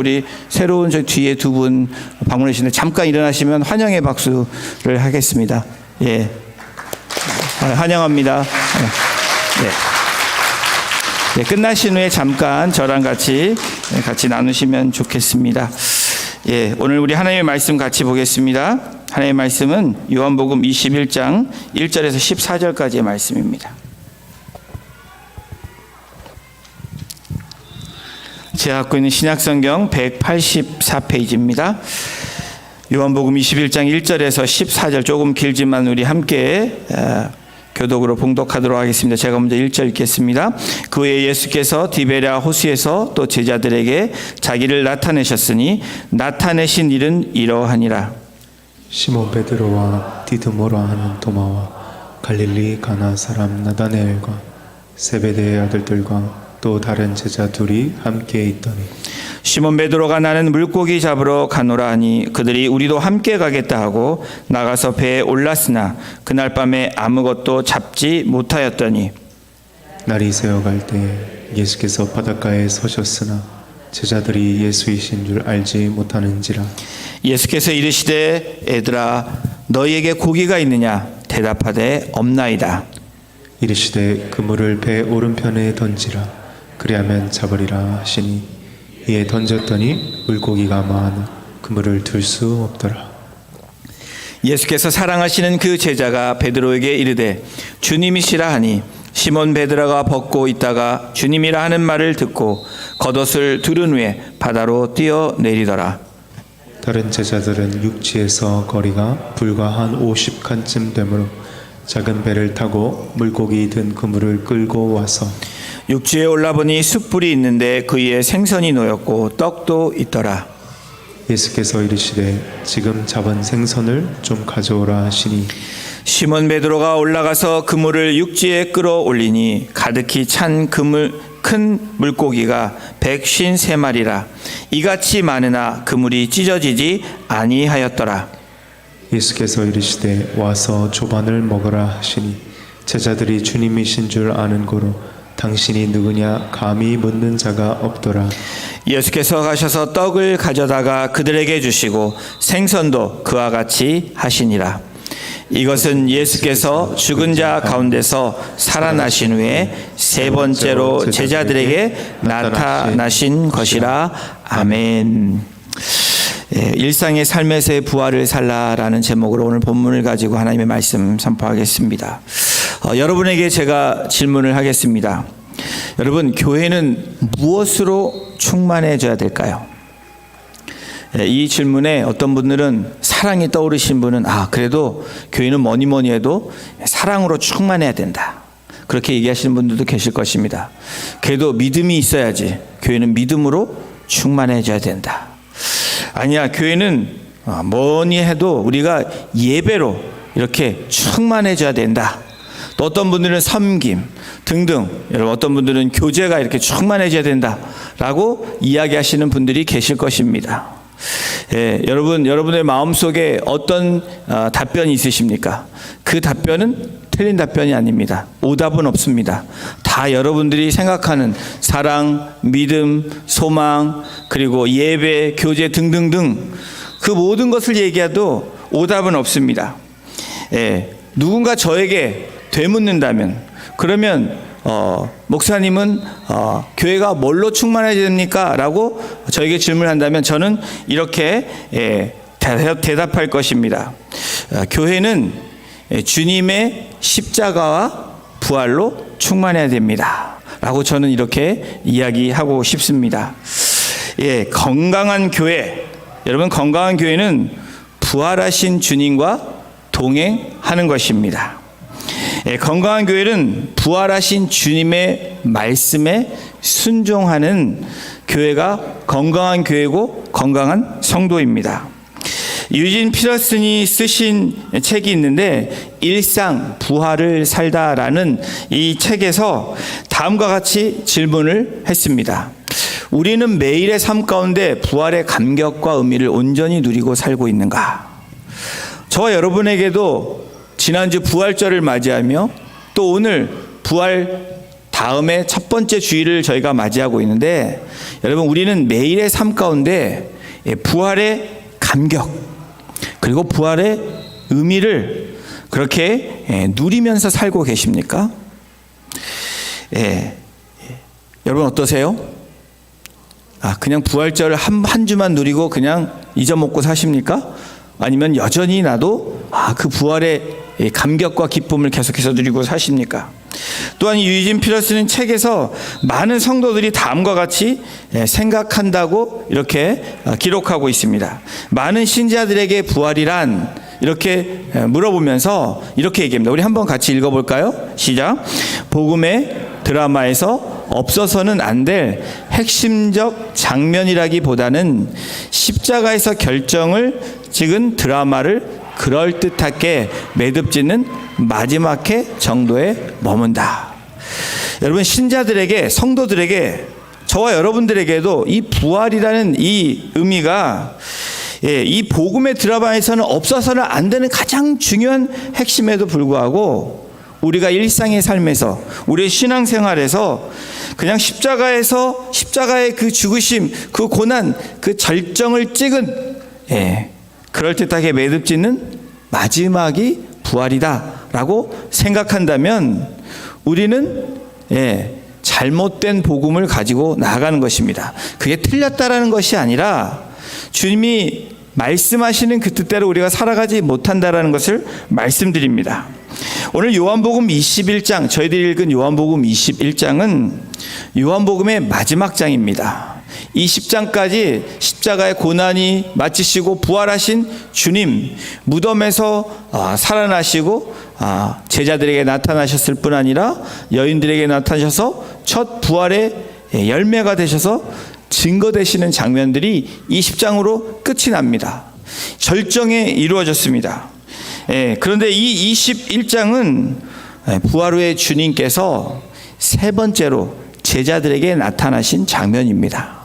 우리 새로운 저 뒤에 두 분 방문해 주시는데 잠깐 일어나시면 환영의 박수를 하겠습니다. 예, 환영합니다. 네, 끝나신 후에 잠깐 저랑 같이 나누시면 좋겠습니다. 예, 오늘 우리 하나님의 말씀 같이 보겠습니다. 하나님의 말씀은 요한복음 21장 1절에서 14절까지의 말씀입니다. 제가 갖고 있는 신약성경 184페이지입니다. 요한복음 21장 1절에서 14절 조금 길지만 우리 함께 교독으로 봉독하도록 하겠습니다. 제가 먼저 1절 읽겠습니다. 그 후에 예수께서 디베랴 호수에서 또 제자들에게 자기를 나타내셨으니 나타내신 일은 이러하니라. 시몬 베드로와 디드모라 하는 도마와 갈릴리 가나 사람 나다나엘과 세베대의 아들들과 또 다른 제자 둘이 함께 있더니 시몬 베드로가 나는 물고기 잡으러 가노라 하니 그들이 우리도 함께 가겠다 하고 나가서 배에 올랐으나 그날 밤에 아무것도 잡지 못하였더니 날이 새어갈 때에 예수께서 바닷가에 서셨으나 제자들이 예수이신 줄 알지 못하는지라. 예수께서 이르시되 애들아 너희에게 고기가 있느냐 대답하되 없나이다. 이르시되 그물을 배 오른편에 던지라 그리하면 잡으리라 하시니 이에 던졌더니 물고기가 많아 그물을 들 수 없더라. 예수께서 사랑하시는 그 제자가 베드로에게 이르되 주님이시라 하니 시몬 베드로가 벗고 있다가 주님이라 하는 말을 듣고 겉옷을 두른 후에 바다로 뛰어내리더라. 다른 제자들은 육지에서 거리가 불과 한 50칸쯤 되므로 작은 배를 타고 물고기 든 그물을 끌고 와서 육지에 올라보니 숯불이 있는데 그 위에 생선이 놓였고 떡도 있더라. 예수께서 이르시되 지금 잡은 생선을 좀 가져오라 하시니 시몬 베드로가 올라가서 그물을 육지에 끌어올리니 가득히 찬 큰 물고기가 153마리라. 이같이 많으나 그물이 찢어지지 아니하였더라. 예수께서 이르시되 와서 조반을 먹으라 하시니 제자들이 주님이신 줄 아는 고로 당신이 누구냐 감히 묻는 자가 없더라. 예수께서 가셔서 떡을 가져다가 그들에게 주시고 생선도 그와 같이 하시니라. 이것은 예수께서 죽은 자 가운데서 살아나신 후에 세 번째로 제자들에게 나타나신 것이라. 아멘. 예, 일상의 삶에서의 부활을 살라라는 제목으로 오늘 본문을 가지고 하나님의 말씀 선포하겠습니다. 여러분에게 제가 질문을 하겠습니다. 여러분, 교회는 무엇으로 충만해져야 될까요? 이 질문에 어떤 분들은 사랑이 떠오르신 분은 그래도 교회는 뭐니 해도 사랑으로 충만해야 된다. 그렇게 얘기하시는 분들도 계실 것입니다. 그래도 믿음이 있어야지 교회는 믿음으로 충만해져야 된다. 아니야, 교회는 뭐니 해도 우리가 예배로 이렇게 충만해져야 된다. 또 어떤 분들은 섬김 등등, 여러분 어떤 분들은 교제가 이렇게 충만해져야 된다라고 이야기하시는 분들이 계실 것입니다. 예, 여러분의 마음속에 어떤 답변이 있으십니까? 그 답변은 틀린 답변이 아닙니다. 오답은 없습니다. 다 여러분들이 생각하는 사랑, 믿음, 소망, 그리고 예배, 교제 등등등 그 모든 것을 얘기해도 오답은 없습니다. 예, 누군가 저에게 되묻는다면 그러면 목사님은 교회가 뭘로 충만해야 됩니까? 라고 저에게 질문한다면 저는 이렇게 대답할 것입니다. 교회는 주님의 십자가와 부활로 충만해야 됩니다. 라고 저는 이렇게 이야기하고 싶습니다. 예, 건강한 교회, 여러분 건강한 교회는 부활하신 주님과 동행하는 것입니다. 예, 건강한 교회는 부활하신 주님의 말씀에 순종하는 교회가 건강한 교회고 건강한 성도입니다. 유진 피터슨이 쓰신 책이 있는데 일상 부활을 살다라는 이 책에서 다음과 같이 질문을 했습니다. 우리는 매일의 삶 가운데 부활의 감격과 의미를 온전히 누리고 살고 있는가? 저와 여러분에게도 지난주 부활절을 맞이하며 또 오늘 부활 다음에 첫 번째 주일을 저희가 맞이하고 있는데, 여러분, 우리는 매일의 삶 가운데 부활의 감격 그리고 부활의 의미를 그렇게 누리면서 살고 계십니까? 여러분 어떠세요? 그냥 부활절 한 주만 누리고 그냥 잊어먹고 사십니까? 아니면 여전히 나도 그 부활의 감격과 기쁨을 계속해서 누리고 사십니까? 또한 유이진 피터슨은 책에서 많은 성도들이 다음과 같이 생각한다고 이렇게 기록하고 있습니다. 많은 신자들에게 부활이란 이렇게 물어보면서 이렇게 얘기합니다. 우리 한번 같이 읽어볼까요? 시작. 복음의 드라마에서 없어서는 안 될 핵심적 장면이라기보다는 십자가에서 결정을 찍은 드라마를 그럴듯하게 매듭짓는 마지막 회 정도에 머문다. 여러분, 신자들에게, 성도들에게, 저와 여러분들에게도 이 부활이라는 이 의미가 이 복음의 드라마에서는 없어서는 안 되는 가장 중요한 핵심에도 불구하고 우리가 일상의 삶에서, 우리의 신앙생활에서 그냥 십자가의 그 죽으심, 그 고난, 그 절정을 찍은 그럴듯하게 매듭짓는 마지막이 부활이다라고 생각한다면 우리는 잘못된 복음을 가지고 나아가는 것입니다. 그게 틀렸다라는 것이 아니라 주님이 말씀하시는 그 뜻대로 우리가 살아가지 못한다라는 것을 말씀드립니다. 오늘 요한복음 21장, 저희들이 읽은 요한복음 21장은 요한복음의 마지막 장입니다. 20장까지 십자가의 고난이 마치시고 부활하신 주님, 무덤에서 살아나시고 제자들에게 나타나셨을 뿐 아니라 여인들에게 나타나셔서 첫 부활의 열매가 되셔서 증거되시는 장면들이 20장으로 끝이 납니다. 절정에 이루어졌습니다. 그런데 이 21장은 부활 후에 주님께서 세 번째로 제자들에게 나타나신 장면입니다.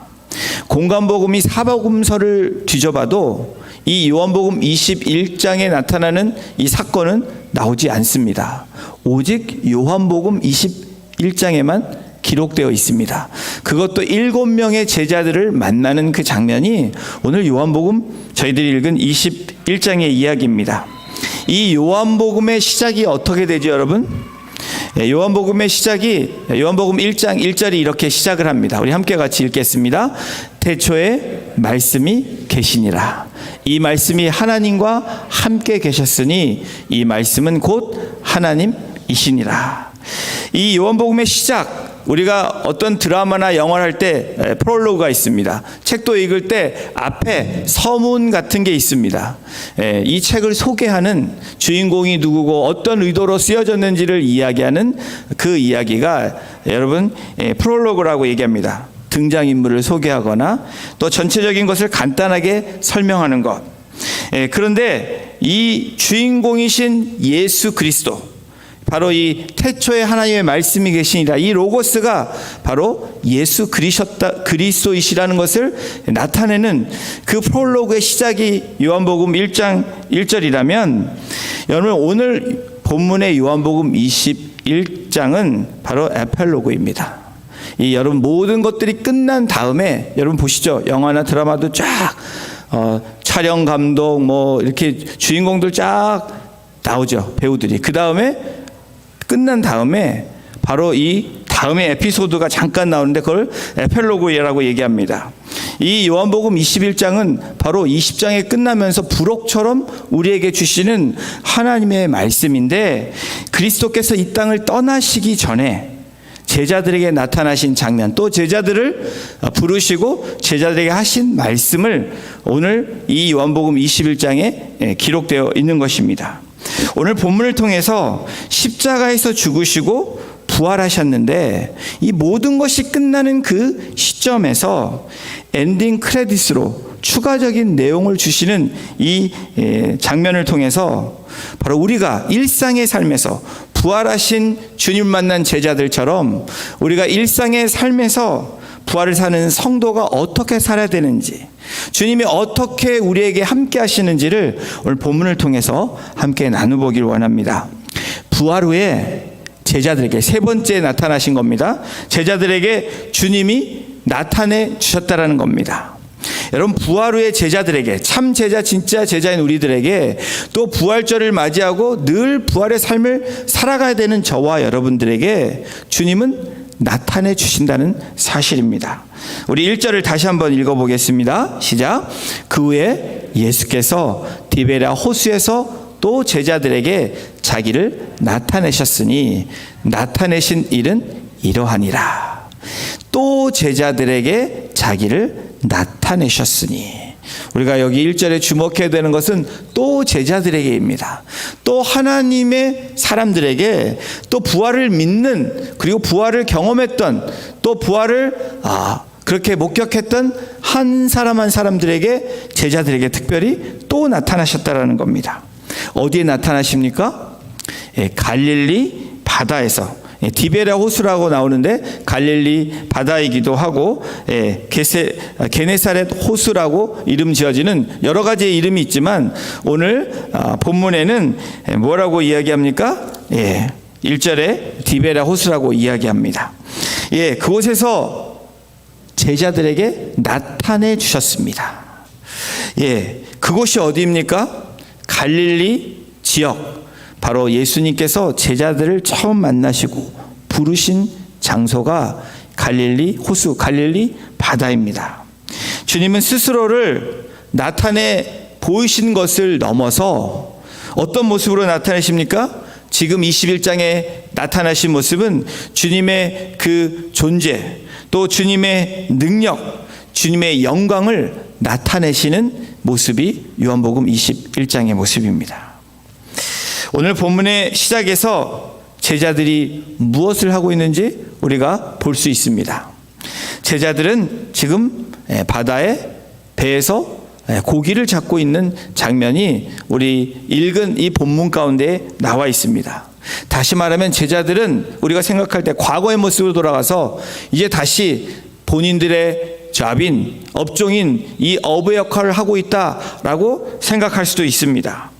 공관복음이 사복음서를 뒤져봐도 이 요한복음 21장에 나타나는 이 사건은 나오지 않습니다. 오직 요한복음 21장에만 기록되어 있습니다. 그것도 7명의 제자들을 만나는 그 장면이 오늘 요한복음 저희들이 읽은 21장의 이야기입니다. 이 요한복음의 시작이 어떻게 되죠, 여러분? 요한복음의 시작이 요한복음 1장 1절이 이렇게 시작을 합니다. 우리 함께 같이 읽겠습니다. 태초에 말씀이 계시니라. 이 말씀이 하나님과 함께 계셨으니 이 말씀은 곧 하나님이시니라. 이 요한복음의 시작, 우리가 어떤 드라마나 영화를 할 때 프롤로그가 있습니다. 책도 읽을 때 앞에 서문 같은 게 있습니다. 이 책을 소개하는 주인공이 누구고 어떤 의도로 쓰여졌는지를 이야기하는 그 이야기가 여러분 프롤로그라고 얘기합니다. 등장인물을 소개하거나 또 전체적인 것을 간단하게 설명하는 것. 그런데 이 주인공이신 예수 그리스도, 바로 이 태초에 하나님의 말씀이 계시니라, 이 로고스가 바로 예수 그리스도이시라는 것을 나타내는 그 프롤로그의 시작이 요한복음 1장 1절이라면 여러분, 오늘 본문의 요한복음 21장은 바로 에필로그입니다. 이 여러분 모든 것들이 끝난 다음에, 여러분 보시죠, 영화나 드라마도 쫙 촬영 감독 뭐 이렇게 주인공들 쫙 나오죠, 배우들이. 그 다음에 끝난 다음에 바로 이 다음에 에피소드가 잠깐 나오는데 그걸 에필로그라고 얘기합니다. 이 요한복음 21장은 바로 20장에 끝나면서 부록처럼 우리에게 주시는 하나님의 말씀인데, 그리스도께서 이 땅을 떠나시기 전에 제자들에게 나타나신 장면, 또 제자들을 부르시고 제자들에게 하신 말씀을 오늘 이 요한복음 21장에 기록되어 있는 것입니다. 오늘 본문을 통해서 십자가에서 죽으시고 부활하셨는데 이 모든 것이 끝나는 그 시점에서 엔딩 크레딧으로 추가적인 내용을 주시는 이 장면을 통해서 바로 우리가 일상의 삶에서 부활하신 주님 만난 제자들처럼 우리가 일상의 삶에서 부활을 사는 성도가 어떻게 살아야 되는지, 주님이 어떻게 우리에게 함께 하시는지를 오늘 본문을 통해서 함께 나눠보길 원합니다. 부활 후에 제자들에게 세 번째 나타나신 겁니다. 제자들에게 주님이 나타내 주셨다라는 겁니다. 여러분, 부활 후의 제자들에게, 참 제자, 진짜 제자인 우리들에게, 또 부활절을 맞이하고 늘 부활의 삶을 살아가야 되는 저와 여러분들에게 주님은 나타내 주신다는 사실입니다. 우리 1절을 다시 한번 읽어보겠습니다. 시작. 그 후에 예수께서 디베랴 호수에서 또 제자들에게 자기를 나타내셨으니 나타내신 일은 이러하니라. 또 제자들에게 자기를 나타내셨으니, 우리가 여기 1절에 주목해야 되는 것은 또 제자들에게입니다. 또 하나님의 사람들에게, 또 부활을 믿는, 그리고 부활을 경험했던, 또 부활을 그렇게 목격했던 한 사람 한 사람들에게, 제자들에게 특별히 또 나타나셨다라는 겁니다. 어디에 나타나십니까? 갈릴리 바다에서, 디베랴 호수라고 나오는데 갈릴리 바다이기도 하고, 게네사렛 호수라고 이름 지어지는 여러 가지의 이름이 있지만, 오늘 본문에는 뭐라고 이야기합니까? 1절에 디베랴 호수라고 이야기합니다. 그곳에서 제자들에게 나타내 주셨습니다. 그곳이 어디입니까? 갈릴리 지역, 바로 예수님께서 제자들을 처음 만나시고 부르신 장소가 갈릴리 호수, 갈릴리 바다입니다. 주님은 스스로를 나타내 보이신 것을 넘어서 어떤 모습으로 나타내십니까? 지금 21장에 나타나신 모습은 주님의 그 존재, 또 주님의 능력, 주님의 영광을 나타내시는 모습이 요한복음 21장의 모습입니다. 오늘 본문의 시작에서 제자들이 무엇을 하고 있는지 우리가 볼 수 있습니다. 제자들은 지금 바다에, 배에서 고기를 잡고 있는 장면이 우리 읽은 이 본문 가운데 나와 있습니다. 다시 말하면 제자들은 우리가 생각할 때 과거의 모습으로 돌아가서 이제 다시 본인들의 잡인, 업종인 이 어부의 역할을 하고 있다라고 생각할 수도 있습니다.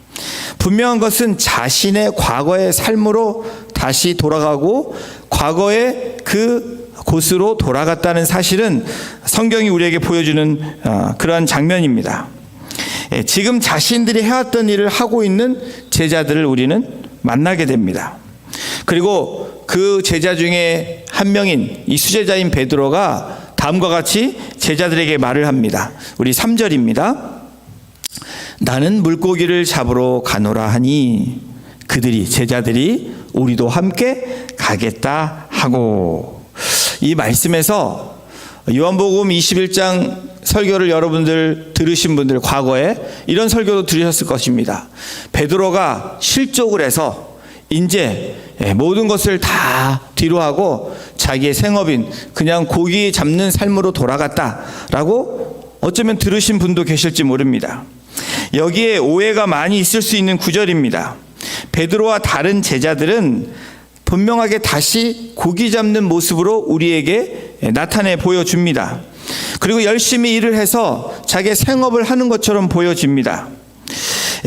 분명한 것은 자신의 과거의 삶으로 다시 돌아가고 과거의 그 곳으로 돌아갔다는 사실은 성경이 우리에게 보여주는 그러한 장면입니다. 지금 자신들이 해왔던 일을 하고 있는 제자들을 우리는 만나게 됩니다. 그리고 그 제자 중에 한 명인 이 수제자인 베드로가 다음과 같이 제자들에게 말을 합니다. 우리 3절입니다. 나는 물고기를 잡으러 가노라 하니 그들이, 제자들이 우리도 함께 가겠다 하고, 이 말씀에서 요한복음 21장 설교를 여러분들 들으신 분들, 과거에 이런 설교도 들으셨을 것입니다. 베드로가 실족을 해서 이제 모든 것을 다 뒤로 하고 자기의 생업인 그냥 고기 잡는 삶으로 돌아갔다라고 어쩌면 들으신 분도 계실지 모릅니다. 여기에 오해가 많이 있을 수 있는 구절입니다. 베드로와 다른 제자들은 분명하게 다시 고기 잡는 모습으로 우리에게 나타내 보여줍니다. 그리고 열심히 일을 해서 자기의 생업을 하는 것처럼 보여집니다.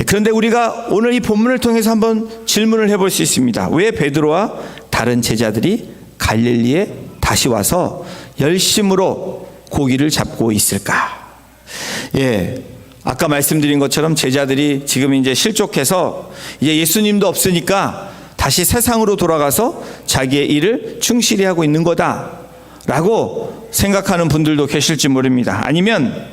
그런데 우리가 오늘 이 본문을 통해서 한번 질문을 해볼 수 있습니다. 왜 베드로와 다른 제자들이 갈릴리에 다시 와서 열심으로 고기를 잡고 있을까? 아까 말씀드린 것처럼 제자들이 지금 이제 실족해서 이제 예수님도 없으니까 다시 세상으로 돌아가서 자기의 일을 충실히 하고 있는 거다라고 생각하는 분들도 계실지 모릅니다. 아니면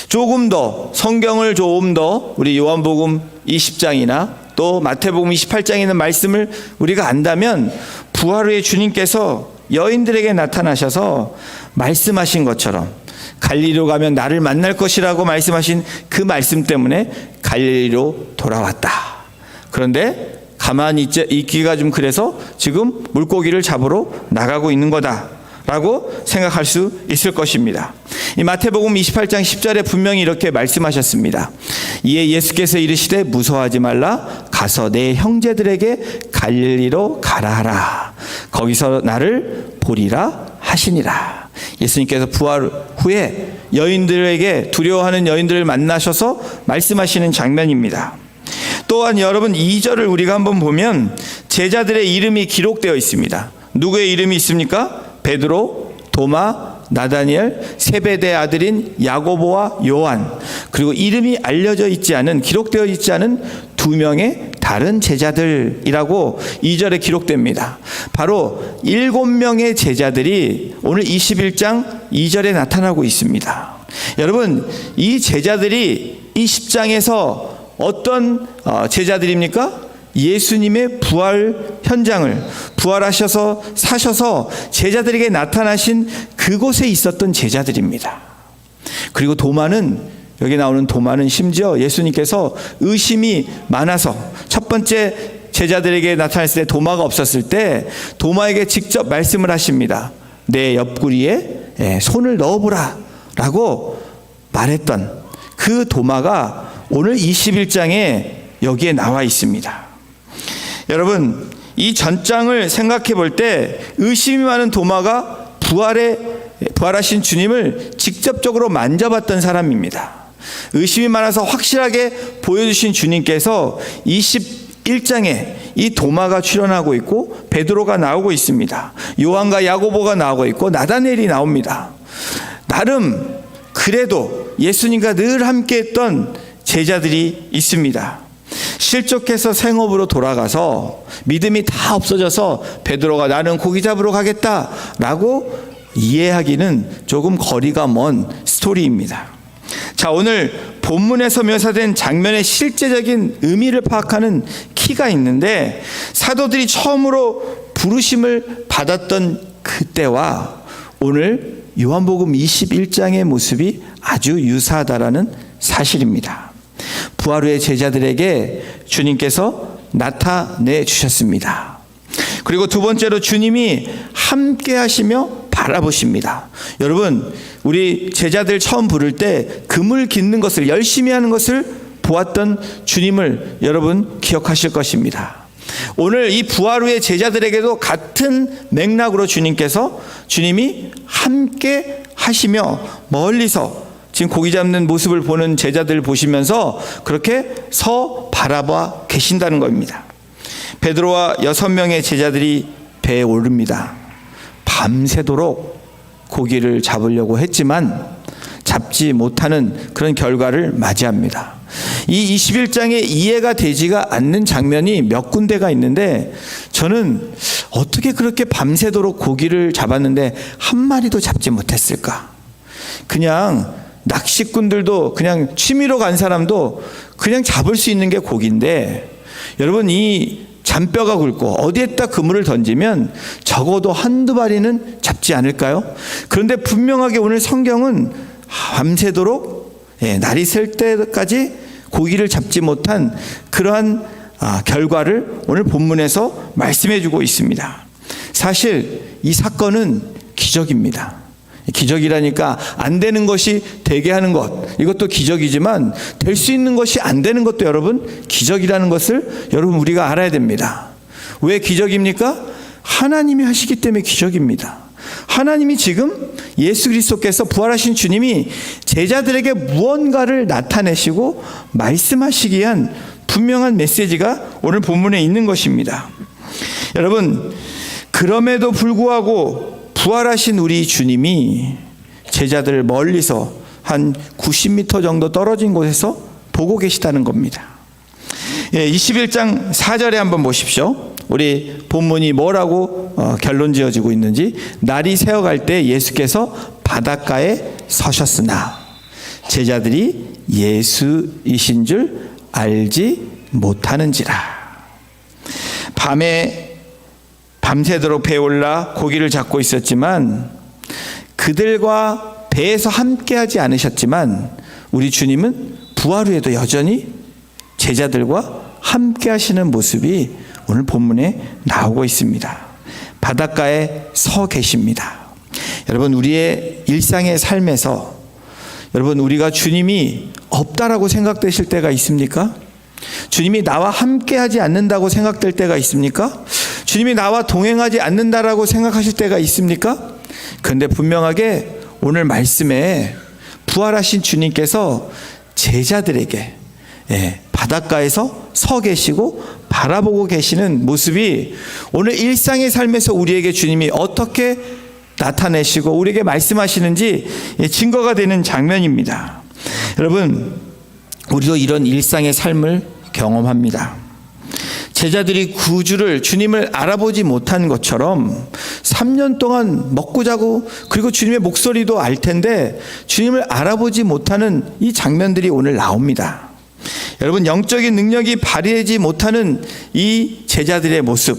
조금 더 성경을 조금 더 우리 요한복음 20장이나 또 마태복음 28장에 있는 말씀을 우리가 안다면 부활 후에 주님께서 여인들에게 나타나셔서 말씀하신 것처럼 갈릴리로 가면 나를 만날 것이라고 말씀하신 그 말씀 때문에 갈릴리로 돌아왔다. 그런데 가만히 있기가 좀 그래서 지금 물고기를 잡으러 나가고 있는 거다라고 생각할 수 있을 것입니다. 이 마태복음 28장 10절에 분명히 이렇게 말씀하셨습니다. 이에 예수께서 이르시되 무서워하지 말라. 가서 내 형제들에게 갈릴리로 가라 하라. 거기서 나를 보리라 하시니라. 예수님께서 부활 후에 여인들에게, 두려워하는 여인들을 만나셔서 말씀하시는 장면입니다. 또한 여러분 2절을 우리가 한번 보면 제자들의 이름이 기록되어 있습니다. 누구의 이름이 있습니까? 베드로, 도마, 나다니엘, 세베대 아들인 야고보와 요한, 그리고 이름이 알려져 있지 않은, 기록되어 있지 않은 2명의 다른 제자들이라고 2절에 기록됩니다. 바로 7명의 제자들이 오늘 21장 2절에 나타나고 있습니다. 여러분, 이 제자들이 이 10장에서 어떤 제자들입니까? 예수님의 부활 현장을, 부활하셔서 사셔서 제자들에게 나타나신 그곳에 있었던 제자들입니다. 그리고 도마는, 여기 나오는 도마는 심지어 예수님께서 의심이 많아서 첫 번째 제자들에게 나타났을 때 도마가 없었을 때 도마에게 직접 말씀을 하십니다. 내 옆구리에 손을 넣어보라 라고 말했던 그 도마가 오늘 21장에 여기에 나와 있습니다. 여러분, 이 전장을 생각해 볼 때 의심이 많은 도마가 부활하신 주님을 직접적으로 만져봤던 사람입니다. 의심이 많아서 확실하게 보여주신 주님께서 21장에 이 도마가 출연하고 있고 베드로가 나오고 있습니다. 요한과 야고보가 나오고 있고 나다니엘이 나옵니다. 나름 그래도 예수님과 늘 함께했던 제자들이 있습니다. 실족해서 생업으로 돌아가서 믿음이 다 없어져서 베드로가 나는 고기 잡으러 가겠다라고 이해하기는 조금 거리가 먼 스토리입니다. 자, 오늘 본문에서 묘사된 장면의 실제적인 의미를 파악하는 키가 있는데, 사도들이 처음으로 부르심을 받았던 그때와 오늘 요한복음 21장의 모습이 아주 유사하다라는 사실입니다. 부활 후의 제자들에게 주님께서 나타내 주셨습니다. 그리고 두 번째로 주님이 함께 하시며 바라보십니다. 여러분, 우리 제자들 처음 부를 때 그물 깃는 것을, 열심히 하는 것을 보았던 주님을 여러분 기억하실 것입니다. 오늘 이 부활 후의 제자들에게도 같은 맥락으로 주님이 함께 하시며 멀리서 지금 고기 잡는 모습을 보는 제자들을 보시면서 그렇게 서 바라봐 계신다는 겁니다. 베드로와 6명의 제자들이 배에 오릅니다. 밤새도록 고기를 잡으려고 했지만 잡지 못하는 그런 결과를 맞이합니다. 이 21장에 이해가 되지가 않는 장면이 몇 군데가 있는데, 저는 어떻게 그렇게 밤새도록 고기를 잡았는데 한 마리도 잡지 못했을까? 그냥 낚시꾼들도, 그냥 취미로 간 사람도 그냥 잡을 수 있는 게 고기인데, 여러분, 이 잔뼈가 굵고 어디에다 그물을 던지면 적어도 한두 마리는 잡지 않을까요? 그런데 분명하게 오늘 성경은 밤새도록, 날이 셀 때까지 고기를 잡지 못한 그러한 결과를 오늘 본문에서 말씀해 주고 있습니다. 사실 이 사건은 기적입니다. 기적이라니까 안 되는 것이 되게 하는 것, 이것도 기적이지만 될 수 있는 것이 안 되는 것도 여러분 기적이라는 것을 여러분 우리가 알아야 됩니다. 왜 기적입니까? 하나님이 하시기 때문에 기적입니다. 하나님이 지금 예수 그리스도께서, 부활하신 주님이 제자들에게 무언가를 나타내시고 말씀하시기 위한 분명한 메시지가 오늘 본문에 있는 것입니다. 여러분, 그럼에도 불구하고 부활하신 우리 주님이 제자들을 멀리서 한 90m 정도 떨어진 곳에서 보고 계시다는 겁니다. 21장 4절에 한번 보십시오. 우리 본문이 뭐라고 결론 지어지고 있는지. 날이 새어갈 때 예수께서 바닷가에 서셨으나 제자들이 예수이신 줄 알지 못하는지라. 밤새도록 배에 올라 고기를 잡고 있었지만, 그들과 배에서 함께하지 않으셨지만 우리 주님은 부활 후에도 여전히 제자들과 함께하시는 모습이 오늘 본문에 나오고 있습니다. 바닷가에 서 계십니다. 여러분, 우리의 일상의 삶에서 여러분, 우리가 주님이 없다라고 생각되실 때가 있습니까? 주님이 나와 함께하지 않는다고 생각될 때가 있습니까? 주님이 나와 동행하지 않는다라고 생각하실 때가 있습니까? 그런데 분명하게 오늘 말씀에 부활하신 주님께서 제자들에게 바닷가에서 서 계시고 바라보고 계시는 모습이 오늘 일상의 삶에서 우리에게 주님이 어떻게 나타내시고 우리에게 말씀하시는지 증거가 되는 장면입니다. 여러분, 우리도 이런 일상의 삶을 경험합니다. 제자들이 구주를, 주님을 알아보지 못한 것처럼 3년 동안 먹고 자고 그리고 주님의 목소리도 알 텐데 주님을 알아보지 못하는 이 장면들이 오늘 나옵니다. 여러분, 영적인 능력이 발휘하지 못하는 이 제자들의 모습,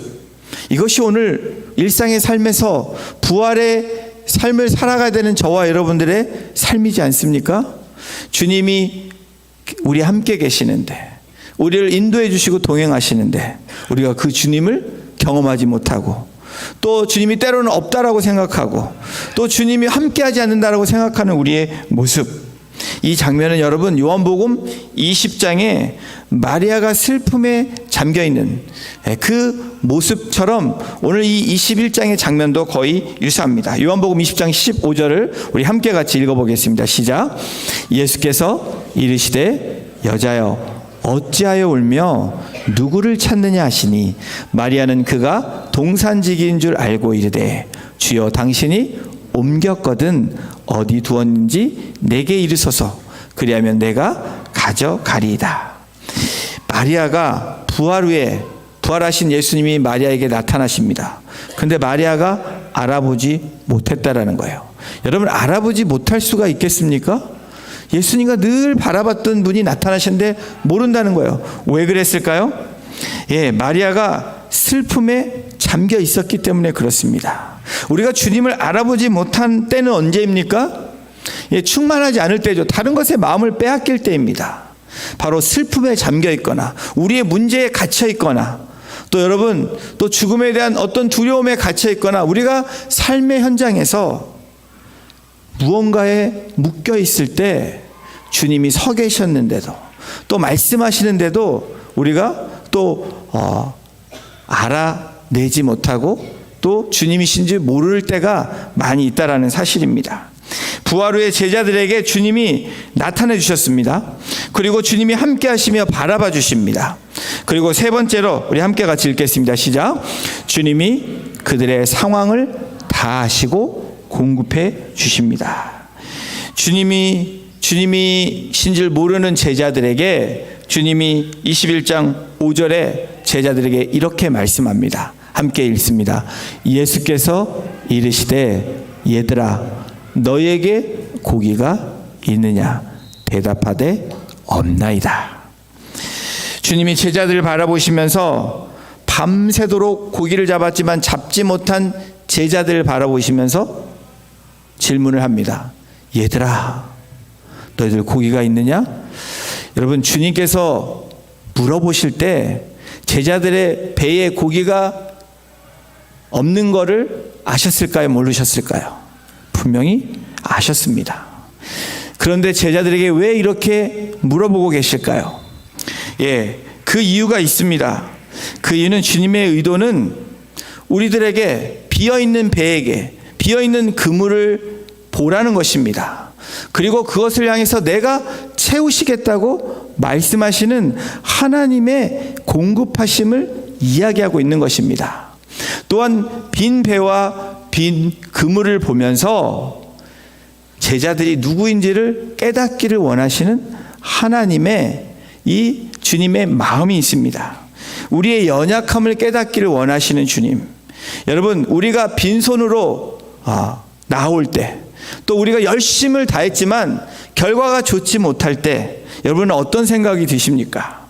이것이 오늘 일상의 삶에서 부활의 삶을 살아가야 되는 저와 여러분들의 삶이지 않습니까? 주님이 우리 함께 계시는데, 우리를 인도해 주시고 동행하시는데 우리가 그 주님을 경험하지 못하고, 또 주님이 때로는 없다라고 생각하고, 또 주님이 함께하지 않는다라고 생각하는 우리의 모습, 이 장면은 여러분 요한복음 20장에 마리아가 슬픔에 잠겨있는 그 모습처럼 오늘 이 21장의 장면도 거의 유사합니다. 요한복음 20장 15절을 우리 함께 같이 읽어보겠습니다. 시작. 예수께서 이르시되 여자여 어찌하여 울며 누구를 찾느냐 하시니 마리아는 그가 동산지기인 줄 알고 이르되 주여 당신이 옮겼거든 어디 두었는지 내게 이르소서 그리하면 내가 가져가리이다. 마리아가 부활 후에 부활하신 예수님이 마리아에게 나타나십니다. 근데 마리아가 알아보지 못했다라는 거예요. 여러분, 알아보지 못할 수가 있겠습니까? 예수님과 늘 바라봤던 분이 나타나셨는데 모른다는 거예요. 왜 그랬을까요? 마리아가 슬픔에 잠겨 있었기 때문에 그렇습니다. 우리가 주님을 알아보지 못한 때는 언제입니까? 충만하지 않을 때죠. 다른 것에 마음을 빼앗길 때입니다. 바로 슬픔에 잠겨 있거나 우리의 문제에 갇혀 있거나, 또 여러분, 또 죽음에 대한 어떤 두려움에 갇혀 있거나, 우리가 삶의 현장에서 무언가에 묶여 있을 때 주님이 서 계셨는데도, 또 말씀하시는데도 우리가 또 알아내지 못하고 또 주님이신지 모를 때가 많이 있다라는 사실입니다. 부활 후에 제자들에게 주님이 나타내 주셨습니다. 그리고 주님이 함께 하시며 바라봐 주십니다. 그리고 세 번째로 우리 함께 같이 읽겠습니다. 시작. 주님이 그들의 상황을 다 아시고 공급해 주십니다. 주님이신 줄 모르는 제자들에게 주님이 21장 5절에 제자들에게 이렇게 말씀합니다. 함께 읽습니다. 예수께서 이르시되 얘들아 너에게 고기가 있느냐 대답하되 없나이다. 주님이 제자들을 바라보시면서 밤새도록 고기를 잡았지만 잡지 못한 제자들을 바라보시면서 질문을 합니다. 얘들아 너희들 고기가 있느냐? 여러분, 주님께서 물어보실 때 제자들의 배에 고기가 없는 것을 아셨을까요? 모르셨을까요? 분명히 아셨습니다. 그런데 제자들에게 왜 이렇게 물어보고 계실까요? 그 이유가 있습니다. 그 이유는 주님의 의도는 우리들에게 비어있는 배에게 비어있는 그물을 보라는 것입니다. 그리고 그것을 향해서 내가 채우시겠다고 말씀하시는 하나님의 공급하심을 이야기하고 있는 것입니다. 또한 빈 배와 빈 그물을 보면서 제자들이 누구인지를 깨닫기를 원하시는 하나님의 이 주님의 마음이 있습니다. 우리의 연약함을 깨닫기를 원하시는 주님. 여러분, 우리가 빈손으로 나올 때, 또 우리가 열심을 다했지만 결과가 좋지 못할 때 여러분은 어떤 생각이 드십니까?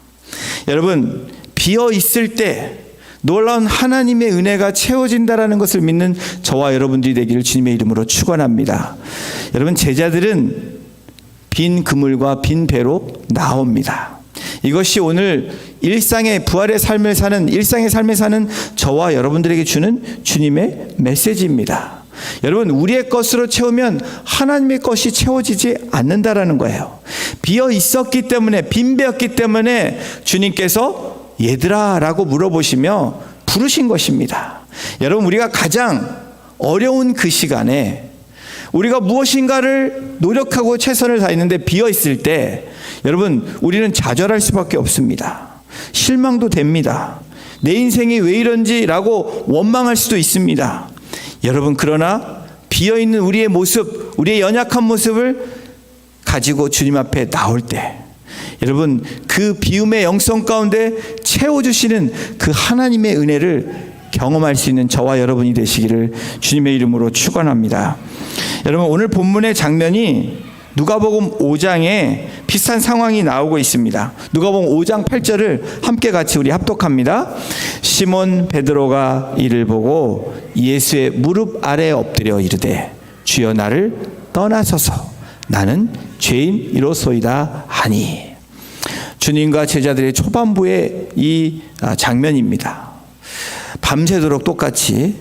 여러분, 비어 있을 때 놀라운 하나님의 은혜가 채워진다라는 것을 믿는 저와 여러분들이 되기를 주님의 이름으로 축원합니다. 여러분, 제자들은 빈 그물과 빈 배로 나옵니다. 이것이 오늘 일상의 부활의 삶을 사는, 일상의 삶을 사는 저와 여러분들에게 주는 주님의 메시지입니다. 여러분, 우리의 것으로 채우면 하나님의 것이 채워지지 않는다라는 거예요. 비어 있었기 때문에, 빈 배였기 때문에 주님께서 얘들아 라고 물어보시며 부르신 것입니다. 여러분, 우리가 가장 어려운 그 시간에 우리가 무엇인가를 노력하고 최선을 다했는데 비어 있을 때 여러분 우리는 좌절할 수밖에 없습니다. 실망도 됩니다. 내 인생이 왜 이런지라고 원망할 수도 있습니다. 여러분 그러나 비어 있는 우리의 모습, 우리의 연약한 모습을 가지고 주님 앞에 나올 때 여러분 그 비움의 영성 가운데 채워주시는 그 하나님의 은혜를 경험할 수 있는 저와 여러분이 되시기를 주님의 이름으로 축원합니다. 여러분 오늘 본문의 장면이 누가복음 5장에 비슷한 상황이 나오고 있습니다. 누가복음 5장 8절을 함께 같이 우리 합독합니다. 시몬 베드로가 이를 보고 예수의 무릎 아래 엎드려 이르되 주여 나를 떠나소서 나는 죄인이로소이다 하니. 주님과 제자들의 초반부의 이 장면입니다. 밤새도록 똑같이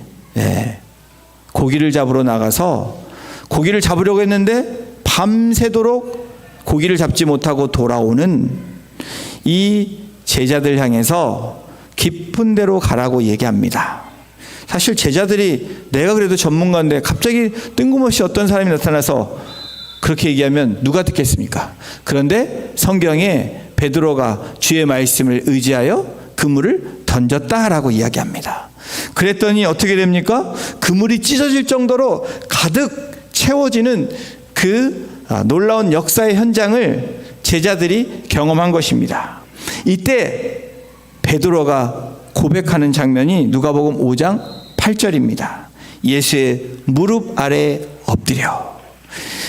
고기를 잡으러 나가서 고기를 잡으려고 했는데 밤새도록 고기를 잡지 못하고 돌아오는 이 제자들 향해서 깊은 데로 가라고 얘기합니다. 사실 제자들이 내가 그래도 전문가인데 갑자기 뜬금없이 어떤 사람이 나타나서 그렇게 얘기하면 누가 듣겠습니까? 그런데 성경에 베드로가 주의 말씀을 의지하여 그물을 던졌다라고 이야기합니다. 그랬더니 어떻게 됩니까? 그물이 찢어질 정도로 가득 채워지는 그 놀라운 역사의 현장을 제자들이 경험한 것입니다. 이때 베드로가 고백하는 장면이 누가복음 5장 8절입니다. 예수의 무릎 아래 엎드려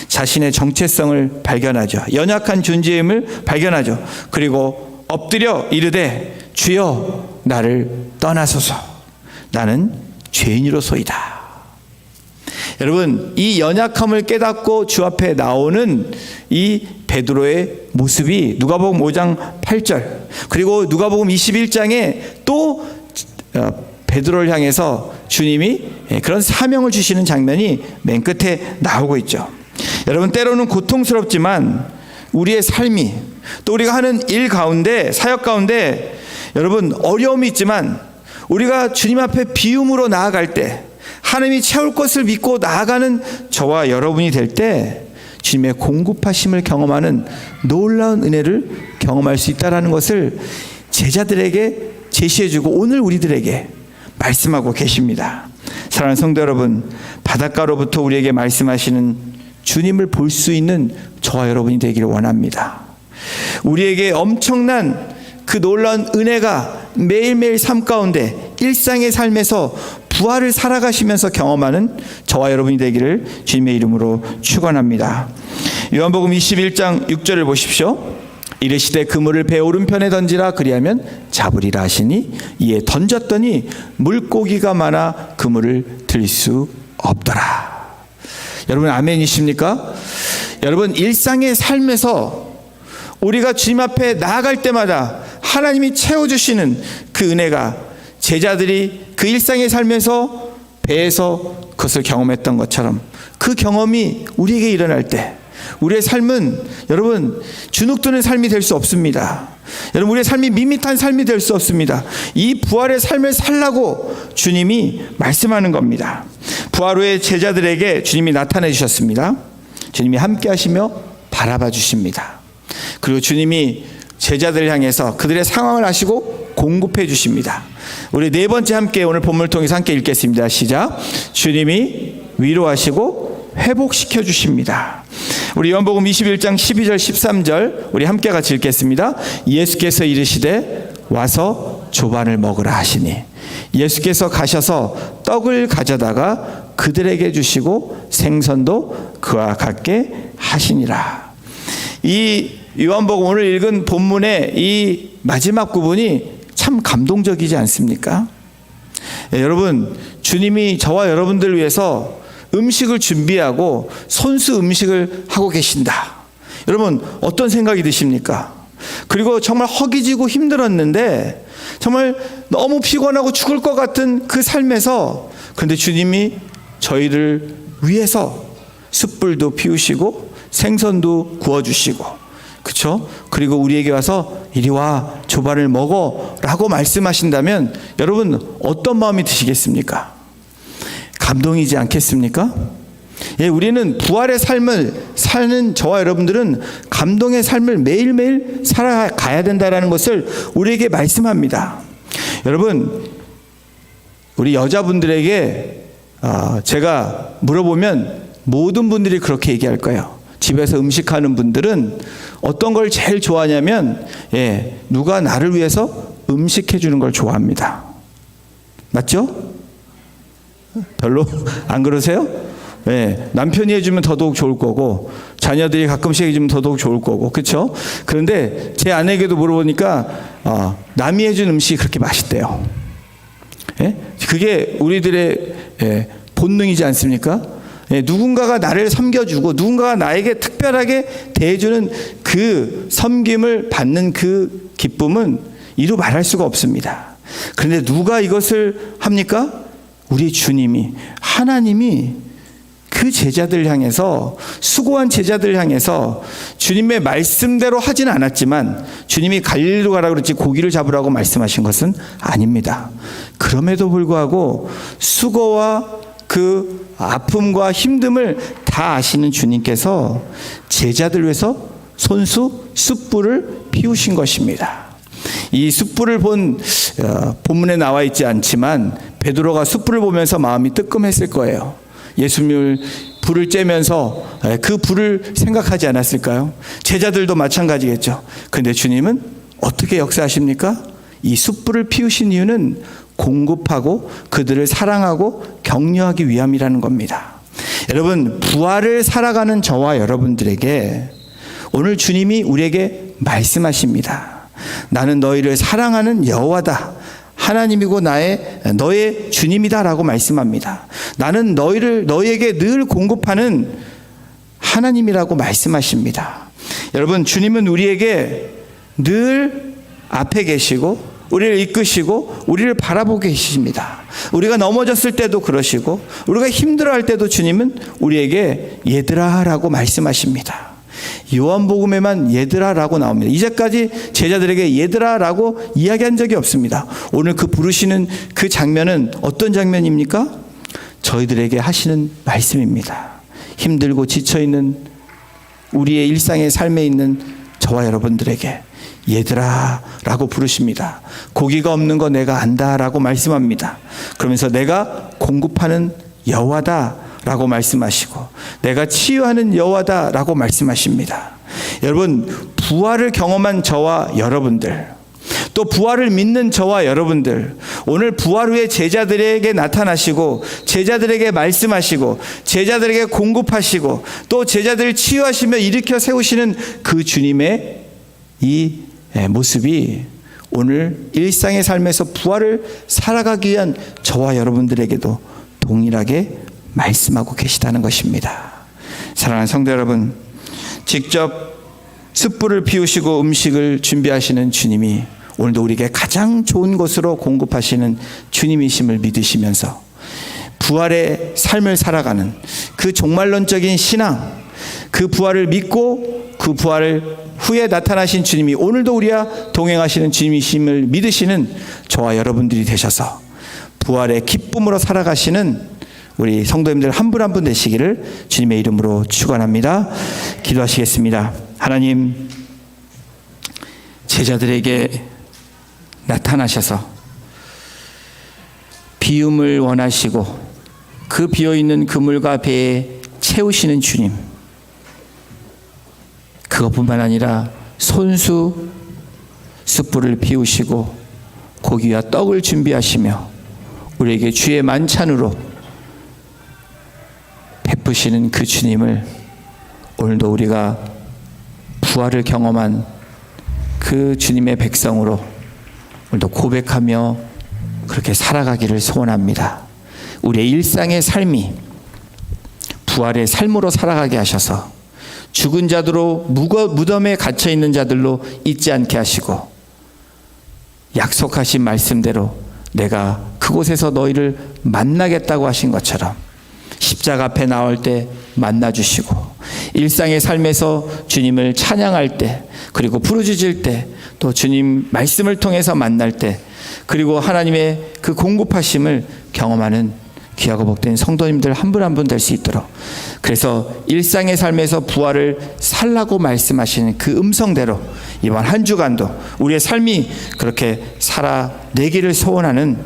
자신의 정체성을 발견하죠. 연약한 존재임을 발견하죠. 그리고 엎드려 이르되 주여 나를 떠나소서 나는 죄인으로소이다. 여러분 이 연약함을 깨닫고 주 앞에 나오는 이 베드로의 모습이 누가복음 5장 8절 그리고 누가복음 21장에 또 베드로를 향해서 주님이 그런 사명을 주시는 장면이 맨 끝에 나오고 있죠. 여러분 때로는 고통스럽지만 우리의 삶이 또 우리가 하는 일 가운데 사역 가운데 여러분 어려움이 있지만 우리가 주님 앞에 비움으로 나아갈 때 하나님이 채울 것을 믿고 나아가는 저와 여러분이 될 때 주님의 공급하심을 경험하는 놀라운 은혜를 경험할 수 있다는 것을 제자들에게 제시해주고 오늘 우리들에게 말씀하고 계십니다. 사랑하는 성도 여러분, 바닷가로부터 우리에게 말씀하시는 주님을 볼 수 있는 저와 여러분이 되기를 원합니다. 우리에게 엄청난 그 놀라운 은혜가 매일매일 삶 가운데 일상의 삶에서 부활을 살아가시면서 경험하는 저와 여러분이 되기를 주님의 이름으로 축원합니다. 요한복음 21장 6절을 보십시오. 이르시되 그물을 배 오른편에 던지라 그리하면 잡으리라 하시니 이에 던졌더니 물고기가 많아 그물을 들 수 없더라. 여러분 아멘이십니까? 여러분 일상의 삶에서 우리가 주님 앞에 나아갈 때마다 하나님이 채워주시는 그 은혜가 제자들이 그 일상의 삶에서 배에서 그것을 경험했던 것처럼 그 경험이 우리에게 일어날 때 우리의 삶은 여러분 주눅드는 삶이 될 수 없습니다. 여러분 우리의 삶이 밋밋한 삶이 될 수 없습니다. 이 부활의 삶을 살라고 주님이 말씀하는 겁니다. 부활 후에 제자들에게 주님이 나타내 주셨습니다. 주님이 함께 하시며 바라봐 주십니다. 그리고 주님이 제자들을 향해서 그들의 상황을 아시고 공급해 주십니다. 우리 네 번째 함께 오늘 본문을 통해서 함께 읽겠습니다. 시작. 주님이 위로하시고 회복시켜 주십니다. 우리 요한복음 21장 12절 13절 우리 함께 같이 읽겠습니다. 예수께서 이르시되 와서 조반을 먹으라 하시니 예수께서 가셔서 떡을 가져다가 그들에게 주시고 생선도 그와 같게 하시니라. 이 요한복음 오늘 읽은 본문의 이 마지막 부분이 참 감동적이지 않습니까? 여러분 주님이 저와 여러분들을 위해서 음식을 준비하고 손수 음식을 하고 계신다. 여러분 어떤 생각이 드십니까? 그리고 정말 허기지고 힘들었는데 정말 너무 피곤하고 죽을 것 같은 그 삶에서 그런데 주님이 저희를 위해서 숯불도 피우시고 생선도 구워주시고 그렇죠? 그리고 우리에게 와서 이리 와 조반을 먹어 라고 말씀하신다면 여러분 어떤 마음이 드시겠습니까? 감동이지 않겠습니까? 예, 우리는 부활의 삶을 사는 저와 여러분들은 감동의 삶을 매일매일 살아가야 된다는 것을 우리에게 말씀합니다. 여러분, 우리 여자분들에게 제가 물어보면 모든 분들이 그렇게 얘기할 거예요. 집에서 음식하는 분들은 어떤 걸 제일 좋아하냐면 누가 나를 위해서 음식해 주는 걸 좋아합니다. 맞죠? 별로 안 그러세요? 남편이 해주면 더더욱 좋을 거고 자녀들이 가끔씩 해주면 더더욱 좋을 거고, 그렇죠? 그런데 제 아내에게도 물어보니까 남이 해준 음식이 그렇게 맛있대요. 그게 우리들의 본능이지 않습니까? 누군가가 나를 섬겨주고 누군가가 나에게 특별하게 대해주는 그 섬김을 받는 그 기쁨은 이루 말할 수가 없습니다. 그런데 누가 이것을 합니까? 우리 주님이, 하나님이 그 제자들 향해서, 수고한 제자들 향해서 주님의 말씀대로 하진 않았지만 주님이 갈릴리로 가라고 그랬지 고기를 잡으라고 말씀하신 것은 아닙니다. 그럼에도 불구하고 수고와 그 아픔과 힘듦을 다 아시는 주님께서 제자들 위해서 손수 숯불을 피우신 것입니다. 이 숯불을 본 본문에 나와 있지 않지만 베드로가 숯불을 보면서 마음이 뜨끔했을 거예요. 예수님을 불을 쬐면서 그 불을 생각하지 않았을까요? 제자들도 마찬가지겠죠. 그런데 주님은 어떻게 역사하십니까? 이 숯불을 피우신 이유는 공급하고 그들을 사랑하고 격려하기 위함이라는 겁니다. 여러분, 부활을 살아가는 저와 여러분들에게 오늘 주님이 우리에게 말씀하십니다. 나는 너희를 사랑하는 여호와다. 하나님이고 너의 주님이다라고 말씀합니다. 나는 너희에게 늘 공급하는 하나님이라고 말씀하십니다. 여러분, 주님은 우리에게 늘 앞에 계시고 우리를 이끄시고 우리를 바라보고 계십니다. 우리가 넘어졌을 때도 그러시고 우리가 힘들어할 때도 주님은 우리에게 얘들아라고 말씀하십니다. 요한복음에만 얘들아라고 나옵니다. 이제까지 제자들에게 얘들아라고 이야기한 적이 없습니다. 오늘 그 부르시는 그 장면은 어떤 장면입니까? 저희들에게 하시는 말씀입니다. 힘들고 지쳐있는 우리의 일상의 삶에 있는 저와 여러분들에게 얘들아 라고 부르십니다. 고기가 없는 거 내가 안다 라고 말씀합니다. 그러면서 내가 공급하는 여호와다 라고 말씀하시고 내가 치유하는 여호와다 라고 말씀하십니다. 여러분, 부활을 경험한 저와 여러분들, 또 부활을 믿는 저와 여러분들, 오늘 부활 후에 제자들에게 나타나시고 제자들에게 말씀하시고 제자들에게 공급하시고 또 제자들을 치유하시며 일으켜 세우시는 그 주님의 이 모습이 오늘 일상의 삶에서 부활을 살아가기 위한 저와 여러분들에게도 동일하게 말씀하고 계시다는 것입니다. 사랑하는 성도 여러분, 직접 숯불을 피우시고 음식을 준비하시는 주님이 오늘도 우리에게 가장 좋은 것으로 공급하시는 주님이심을 믿으시면서 부활의 삶을 살아가는 그 종말론적인 신앙, 그 부활을 믿고 그 부활을 후에 나타나신 주님이 오늘도 우리와 동행하시는 주님이심을 믿으시는 저와 여러분들이 되셔서 부활의 기쁨으로 살아가시는 우리 성도님들 한 분 한 분 되시기를 주님의 이름으로 축원합니다. 기도하시겠습니다. 하나님, 제자들에게 나타나셔서 비움을 원하시고 그 비어있는 그물과 배에 채우시는 주님, 그것뿐만 아니라 손수 숯불을 피우시고 고기와 떡을 준비하시며 우리에게 주의 만찬으로 베푸시는 그 주님을 오늘도 우리가 부활을 경험한 그 주님의 백성으로 오늘도 고백하며 그렇게 살아가기를 소원합니다. 우리의 일상의 삶이 부활의 삶으로 살아가게 하셔서 죽은 자들로 무덤에 갇혀 있는 자들로 있지 않게 하시고 약속하신 말씀대로 내가 그곳에서 너희를 만나겠다고 하신 것처럼 십자가 앞에 나올 때 만나주시고 일상의 삶에서 주님을 찬양할 때, 그리고 부르짖을 때, 또 주님 말씀을 통해서 만날 때, 그리고 하나님의 그 공급하심을 경험하는 귀하고 복된 성도님들 한 분 한 분 될 수 있도록, 그래서 일상의 삶에서 부활을 살라고 말씀하시는 그 음성대로 이번 한 주간도 우리의 삶이 그렇게 살아내기를 소원하는